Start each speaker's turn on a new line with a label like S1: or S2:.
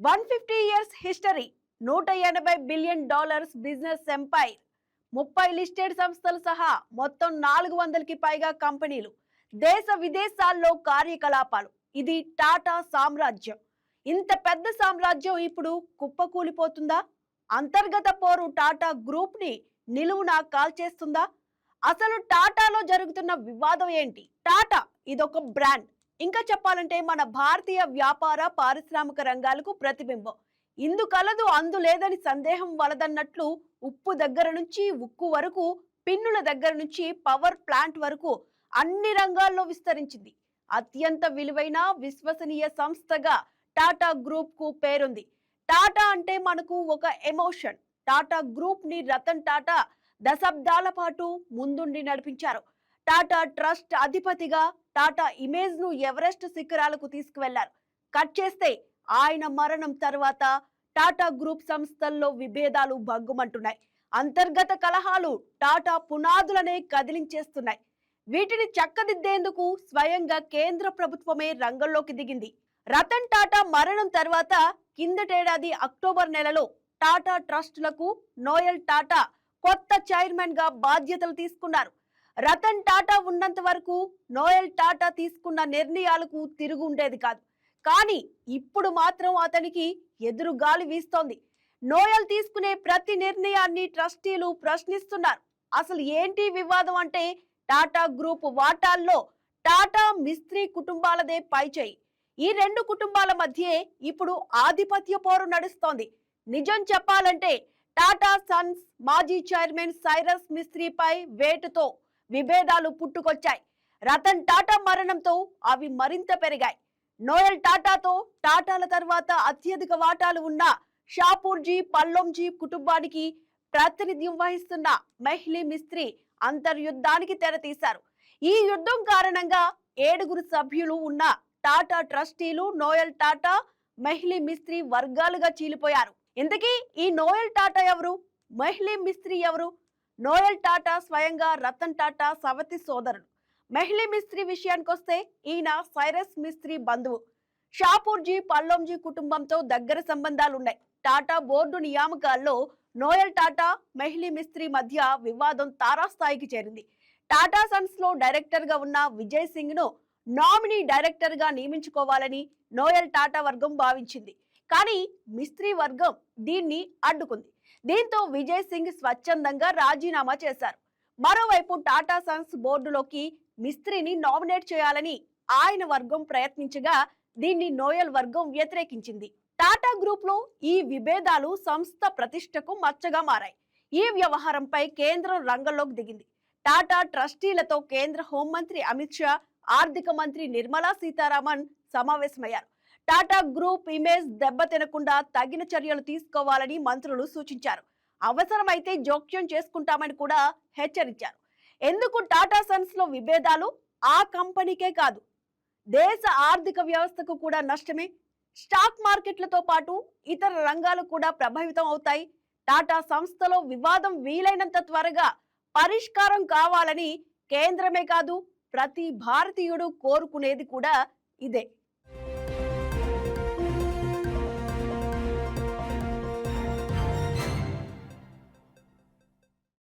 S1: 150 years history, $180 billion business empire, 30 listed సంస్థలు సహా మొత్తం 400కి పైగా కంపెనీలు, దేశ విదేశాల్లో కార్యకలాపాలు. ఇది టాటా సామ్రాజ్యం. ఇంత పెద్ద సామ్రాజ్యం ఇప్పుడు కుప్పకూలిపోతుందా? అంతర్గత పోరు టాటా గ్రూప్ ని నిలువునా కాల్చేస్తుందా? అసలు టాటాలో జరుగుతున్న వివాదం ఏంటి? టాటా ఇదొక బ్రాండ్. ఇంకా చెప్పాలంటే మన భారతీయ వ్యాపార పారిశ్రామిక రంగాలకు ప్రతిబింబం. ఇందు కలదు అందు లేదని సందేహం వలదన్నట్లు ఉప్పు దగ్గర నుంచి ఉక్కు వరకు, పిన్నుల దగ్గర నుంచి పవర్ ప్లాంట్ వరకు అన్ని రంగాల్లో విస్తరించింది. అత్యంత విలువైన విశ్వసనీయ సంస్థగా టాటా గ్రూప్ కు పేరుంది. టాటా అంటే మనకు ఒక ఎమోషన్. టాటా గ్రూప్ ని రతన్ టాటా దశాబ్దాల పాటు ముందుండి నడిపించారు. టాటా ట్రస్ట్ అధిపతిగా టాటా ఇమేజ్ ను ఎవరెస్ట్ శిఖరాలకు తీసుకువెళ్లారు. కట్ చేస్తే ఆయన మరణం తర్వాత టాటా గ్రూప్ సంస్థల్లో విభేదాలు భగ్గుమంటున్నాయి. అంతర్గత కలహాలు టాటా పునాదులనే కదిలించేస్తున్నాయి. వీటిని చక్కదిద్దేందుకు స్వయంగా కేంద్ర ప్రభుత్వమే రంగంలోకి దిగింది. రతన్ టాటా మరణం తర్వాత కిందటేడాది అక్టోబర్ నెలలో టాటా ట్రస్టులకు నోయల్ టాటా కొత్త చైర్మన్ గా బాధ్యతలు తీసుకున్నారు. రతన్ టాటా ఉన్నంత వరకు నోయల్ టాటా తీసుకున్న నిర్ణయాలకు తిరుగు ఉండేది కాదు. కానీ ఇప్పుడు మాత్రం అతనికి ఎదురు గాలి వీస్తోంది. నోయల్ తీసుకునే ప్రతి నిర్ణయాన్ని ట్రస్టీలు ప్రశ్నిస్తున్నారు. అసలు ఏంటి వివాదం అంటే టాటా గ్రూప్ వాటాల్లో టాటా మిస్త్రీ కుటుంబాలదే పైచేయి. ఈ రెండు కుటుంబాల మధ్యే ఇప్పుడు ఆధిపత్య పోరు నడుస్తోంది. నిజం చెప్పాలంటే టాటా సన్స్ మాజీ చైర్మన్ సైరస్ మిస్త్రీపై వేటుతో విభేదాలు పుట్టుకొచ్చాయి. రతన్ టాటా మరణంతో అవి మరింత పెరిగాయి. నోయల్ టాటాతో టాటాల తర్వాత అత్యధిక వాటాలు ఉన్న షాపూర్జీ పల్లోంజీ కుటుంబానికి ప్రాతినిధ్యం వహిస్తున్న మెహ్లీ మిస్త్రీ అంతర్యుద్ధానికి తెరతీశారు. ఈ యుద్ధం కారణంగా 7 సభ్యులు ఉన్న టాటా ట్రస్టీలు నోయల్ టాటా, మెహ్లీ మిస్త్రీ వర్గాలుగా చీలిపోయారు. ఇంతకీ ఈ నోయల్ టాటా ఎవరు? మెహ్లీ మిస్త్రీ ఎవరు? నోయల్ టాటా స్వయంగా రతన్ టాటా సవతి సోదరుడు. మెహ్లీ మిస్త్రీ విషయానికొస్తే ఈయన సైరస్ మిస్త్రీ బంధువు. షాపూర్జీ పల్లోంజీ కుటుంబంతో దగ్గర సంబంధాలున్నాయి. టాటా బోర్డు నియామకాల్లో నోయల్ టాటా, మెహ్లీ మిస్త్రీ మధ్య వివాదం తారాస్థాయికి చేరింది. టాటా సన్స్ లో డైరెక్టర్ గా ఉన్న విజయ్ సింగ్ ను నామినీ డైరెక్టర్ గా నియమించుకోవాలని నోయల్ టాటా వర్గం భావించింది. కానీ మిస్త్రీ వర్గం దీన్ని అడ్డుకుంది. దీంతో విజయ్ సింగ్ స్వచ్ఛందంగా రాజీనామా చేశారు. మరోవైపు టాటా సన్స్ బోర్డులోకి మిస్త్రీని నామినేట్ చేయాలని ఆయన వర్గం ప్రయత్నించగా దీన్ని నోయల్ వర్గం వ్యతిరేకించింది. టాటా గ్రూప్ లో ఈ విభేదాలు సంస్థ ప్రతిష్టకు మచ్చగా మారాయి. ఈ వ్యవహారంపై కేంద్రం రంగంలోకి దిగింది. టాటా ట్రస్టీలతో కేంద్ర హోంమంత్రి అమిత్ షా, ఆర్థిక మంత్రి నిర్మలా సీతారామన్ సమావేశమయ్యారు. టాటా గ్రూప్ ఇమేజ్ దెబ్బతినకుండా తగిన చర్యలు తీసుకోవాలని మంత్రులు సూచించారు. అవసరమైతే జోక్యం చేసుకుంటామని కూడా హెచ్చరించారు. ఎందుకు టాటా సన్స్ లో విభేదాలు ఆ కంపెనీకే కాదు, దేశ ఆర్థిక వ్యవస్థకు కూడా నష్టమే. స్టాక్ మార్కెట్లతో పాటు ఇతర రంగాలు కూడా ప్రభావితం అవుతాయి. టాటా సంస్థలో వివాదం వీలైనంత త్వరగా పరిష్కారం కావాలని కేంద్రమే కాదు ప్రతి భారతీయుడు కోరుకునేది కూడా ఇదే.